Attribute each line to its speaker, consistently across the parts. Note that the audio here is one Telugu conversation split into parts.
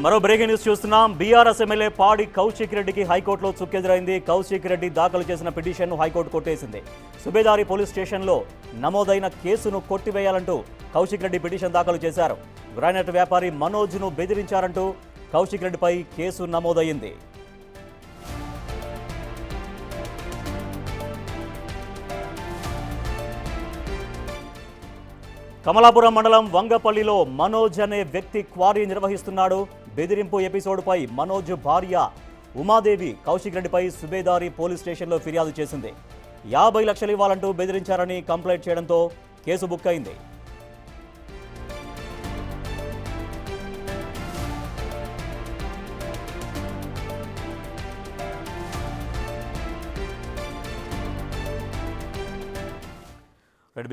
Speaker 1: మరో బ్రేకింగ్ న్యూస్ చూస్తున్నాం. బీఆర్ఎస్ ఎమ్మెల్యే పాడి కౌశిక్ రెడ్డికి హైకోర్టులో చుక్కెదురైంది. కౌశిక్ రెడ్డి దాఖలు చేసిన పిటిషన్ను హైకోర్టు కొట్టేసింది. సుబేదారి పోలీస్ స్టేషన్లో నమోదైన కేసును కొట్టివేయాలంటూ కౌశిక్ రెడ్డి పిటిషన్ దాఖలు చేశారు. గ్రానైట్ వ్యాపారి మనోజ్ను బెదిరించారంటూ కౌశిక్ రెడ్డిపై కేసు నమోదయ్యింది. కమలాపురం మండలం వంగపల్లిలో మనోజ్ అనే వ్యక్తి క్వారీ నిర్వహిస్తున్నాడు. బెదిరింపు ఎపిసోడ్పై మనోజ్ భార్య ఉమాదేవి కౌశిక్ రెడ్డిపై సుబేదారి పోలీస్ స్టేషన్లో ఫిర్యాదు చేసింది. 50 లక్షలు ఇవ్వాలంటూ బెదిరించారని కంప్లైంట్ చేయడంతో కేసు బుక్ అయింది.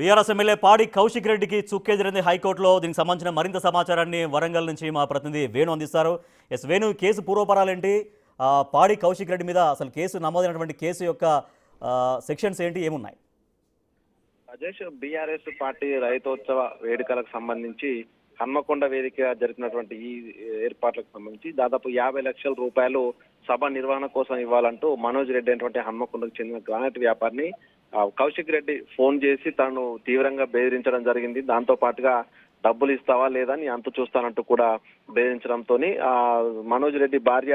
Speaker 1: బీఆర్ఎస్ ఎమ్మెల్యే పాడి కౌశిక్ రెడ్డికి చుక్కెదిరింది హైకోర్టులో. దీనికి సంబంధించిన మరింత సమాచారాన్ని వరంగల్ నుంచి మా ప్రతినిధి వేణు అందిస్తారు. వేణు, కేసు పూర్వపరాలేంటి? పాడి కౌశిక్ రెడ్డి మీద అసలు కేసు నమోదైనటువంటి కేసు యొక్క సెక్షన్స్ ఏంటి, ఏమున్నాయి?
Speaker 2: రాజేష్, బీఆర్ఎస్ పార్టీ రైతోత్సవ వేడుకలకు సంబంధించి హన్మకొండ వేదిక జరిపినటువంటి ఈ ఏర్పాట్లకు సంబంధించి దాదాపు 50 లక్షల రూపాయలు సభ నిర్వహణ కోసం ఇవ్వాలంటూ మనోజ్ రెడ్డి అనేటువంటి హన్మకొండకు చెందిన గ్రానైట్ వ్యాపారిని కౌశిక్ రెడ్డి ఫోన్ చేసి తనను తీవ్రంగా బెదిరించడం జరిగింది. దాంతో పాటుగా డబ్బులు ఇస్తావా లేదా అని అంతు చూస్తానంటూ కూడా బెదిరించడంతో మనోజ్ రెడ్డి భార్య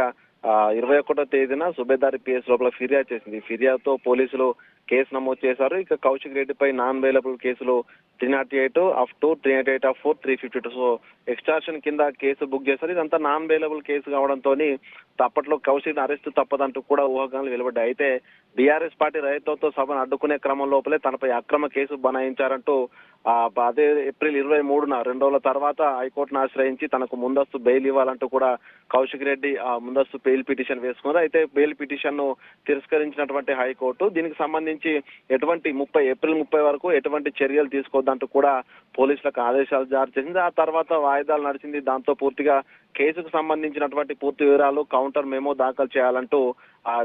Speaker 2: 21వ తేదీన సుబేదారి పిఎస్ లోపల ఫిర్యాదు చేసింది. ఫిర్యాదుతో పోలీసులు కేసు నమోదు చేశారు. ఇక కౌశిక్ రెడ్డిపై నాన్ అవైలబుల్ కేసులు 308 ఆఫ్ 2, 388 ఆఫ్ 4, 352. సో ఎక్స్టార్షన్ కింద కేసు బుక్ చేశారు. ఇదంతా నాన్ అవైలబుల్ కేసు కావడంతో అప్పట్లో కౌశిక్ అరెస్ట్ తప్పదంటూ కూడా ఊహాగానాలు వెలువడ్డాయి. అయితే బీఆర్ఎస్ పార్టీ రైతులతో సభను అడ్డుకునే క్రమం లోపలే తనపై అక్రమ కేసు బనాయించారంటూ అదే ఏప్రిల్ 23న 2 రోజుల తర్వాత హైకోర్టును ఆశ్రయించి తనకు ముందస్తు బెయిల్ ఇవ్వాలంటూ కూడా కౌశిక్ రెడ్డి ముందస్తు బెయిల్ పిటిషన్ వేసుకున్నారు. అయితే బెయిల్ పిటిషన్ ను తిరస్కరించినటువంటి హైకోర్టు దీనికి సంబంధించి ఏప్రిల్ 30 వరకు ఎటువంటి చర్యలు తీసుకోవద్దంటూ కూడా పోలీసులకు ఆదేశాలు జారీ చేసింది. ఆ తర్వాత వాయిదాలు నడిచింది. దాంతో పూర్తిగా కేసుకు సంబంధించినటువంటి పూర్తి వివరాలు కౌంటర్ మెమో దాఖలు చేయాలంటూ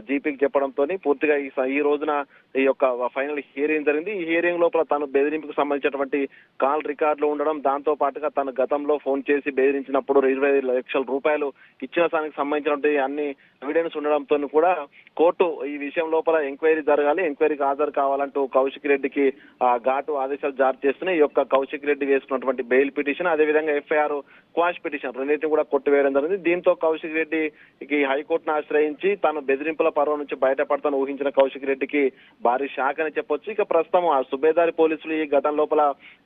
Speaker 2: జీపీకి చెప్పడంతో పూర్తిగా ఈ రోజున ఈ యొక్క ఫైనల్ హియరింగ్ జరిగింది. ఈ హియరింగ్ లోపల తను బెదిరింపుకు సంబంధించినటువంటి కాల్ రికార్డులు ఉండడం, దాంతో పాటుగా తను గతంలో ఫోన్ చేసి బెదిరించినప్పుడు 20 లక్షల రూపాయలు ఇచ్చిన దానికి సంబంధించినటువంటి అన్ని ఎవిడెన్స్ ఉండడంతో కూడా కోర్టు ఈ విషయం లోపల ఎంక్వైరీ జరగాలి, ఎంక్వైరీకి హాజరు కావాలంటూ కౌశిక్ రెడ్డికి ఘాటు ఆదేశాలు జారీ చేస్తున్నాయి. ఈ యొక్క కౌశిక్ రెడ్డి వేసుకున్నటువంటి బెయిల్ పిటిషన్, అదేవిధంగా ఎఫ్ఐఆర్ క్వాష్ పిటిషన్ రెండింటిని కూడా కొట్టివేయడం జరిగింది. దీంతో కౌశిక్ రెడ్డికి హైకోర్టును ఆశ్రయించి తాను బెదిరింపుల పర్వం నుంచి బయటపడతాను ఊహించిన కౌశిక్ రెడ్డికి భారీ షాక్ అని చెప్పొచ్చు. ఇక ప్రస్తుతం ఆ సుబేదారి పోలీసులు ఈ ఘటన లోపల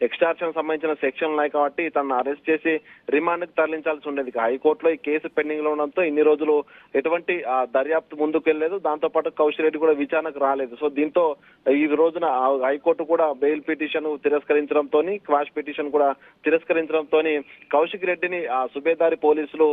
Speaker 2: ఎక్స్టార్షన్ సంబంధించిన సెక్షన్ ఉన్నాయి కాబట్టి తనను అరెస్ట్ చేసి రిమాండ్ కు తరలించాల్సి ఉండేది. హైకోర్టులో ఈ కేసు పెండింగ్ లో ఉండడంతో ఇన్ని రోజులు ఎటువంటి దర్యాప్తు ముందుకు వెళ్ళలేదు. దాంతో పాటు కౌశిక్ రెడ్డి కూడా విచారణకు రాలేదు. సో దీంతో ఈ రోజున హైకోర్టు కూడా బెయిల్ పిటిషన్ తిరస్కరించడంతో, క్వాష్ పిటిషన్ కూడా తిరస్కరించడంతో కౌశిక్ రెడ్డిని సుబేదారి పోలీసులు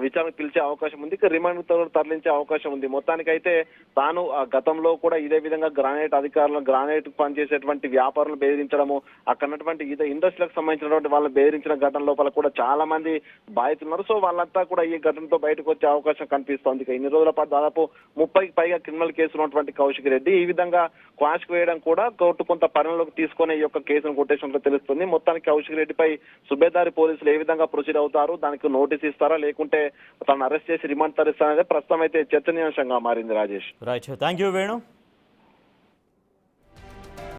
Speaker 2: విచారణకు పిలిచే అవకాశం ఉంది. ఇక రిమాండ్ తో తరలించే అవకాశం ఉంది. మొత్తానికైతే తాను గతంలో కూడా ఇదే విధంగా గ్రానైట్ అధికారులను, గ్రానైట్ పనిచేసేటువంటి వ్యాపారులను బెదిరించడము, అక్కడ ఉన్నటువంటి ఇండస్ట్రీలకు సంబంధించినటువంటి వాళ్ళని బెదిరించిన ఘటన లోపల కూడా చాలా మంది బాధితున్నారు. సో వాళ్ళంతా కూడా ఈ ఘటనతో బయటకు వచ్చే అవకాశం కనిపిస్తోంది. ఇక ఇన్ని రోజుల పాటు దాదాపు 30కి పైగా క్రిమినల్ కేసులు ఉన్నటువంటి కౌశిక్ రెడ్డి ఈ విధంగా క్వాష్ వేయడం కూడా కోర్టు కొంత పరిణలోకి తీసుకునే ఈ యొక్క కేసును కొట్టేసినట్లు తెలుస్తుంది. మొత్తానికి కౌశిక్ రెడ్డిపై సుబేదారి పోలీసులు ఏ విధంగా ప్రొసీడ్ అవుతారు, దానికి నోటీస్ ఇస్తారా లేకుంటే తనను అరెస్ట్ చేసి రిమాండ్ తరిస్తారనేది ప్రస్తుతం అయితే చర్చనీయాంశంగా మారింది. Rajesh,
Speaker 1: right, thank you Venu.